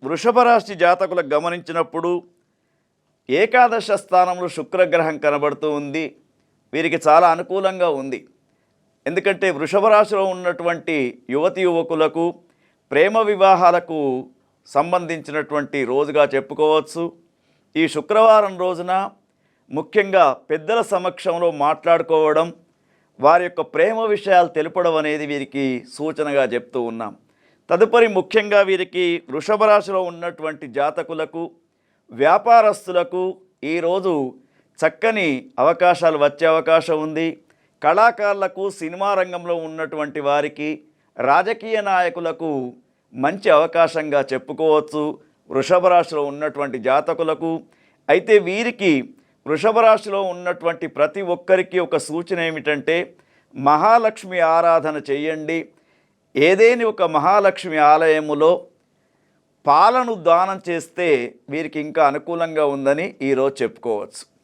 వృషభ రాశి జాతకులకు గమనించినప్పుడు ఏకాదశ స్థానంలో శుక్రగ్రహం కనబడుతూ ఉంది. వీరికి చాలా అనుకూలంగా ఉంది. ఎందుకంటే వృషభ రాశిలో ఉన్నటువంటి యువతి యువకులకు ప్రేమ వివాహాలకు సంబంధించినటువంటి రోజుగా చెప్పుకోవచ్చు. ఈ శుక్రవారం రోజున ముఖ్యంగా పెద్దల సమక్షంలో మాట్లాడుకోవడం, వారి యొక్క ప్రేమ విషయాలు తెలుపడం అనేది వీరికి సూచనగా చెప్తూ ఉన్నాం. తదుపరి ముఖ్యంగా వీరికి వృషభ రాశిలో ఉన్నటువంటి జాతకులకు, వ్యాపారస్తులకు ఈరోజు చక్కని అవకాశాలు వచ్చే అవకాశం ఉంది. కళాకారులకు, సినిమా రంగంలో ఉన్నటువంటి వారికి, రాజకీయ నాయకులకు మంచి అవకాశంగా చెప్పుకోవచ్చు వృషభ రాశిలో ఉన్నటువంటి జాతకులకు. అయితే వీరికి వృషభ రాశిలో ఉన్నటువంటి ప్రతి ఒక్కరికి ఒక సూచన ఏమిటంటే, మహాలక్ష్మి ఆరాధన చేయండి. ఏదేని ఒక మహాలక్ష్మి ఆలయములో పాలను దానం చేస్తే వీరికి ఇంకా అనుకూలంగా ఉందని ఈరోజు చెప్పుకోవచ్చు.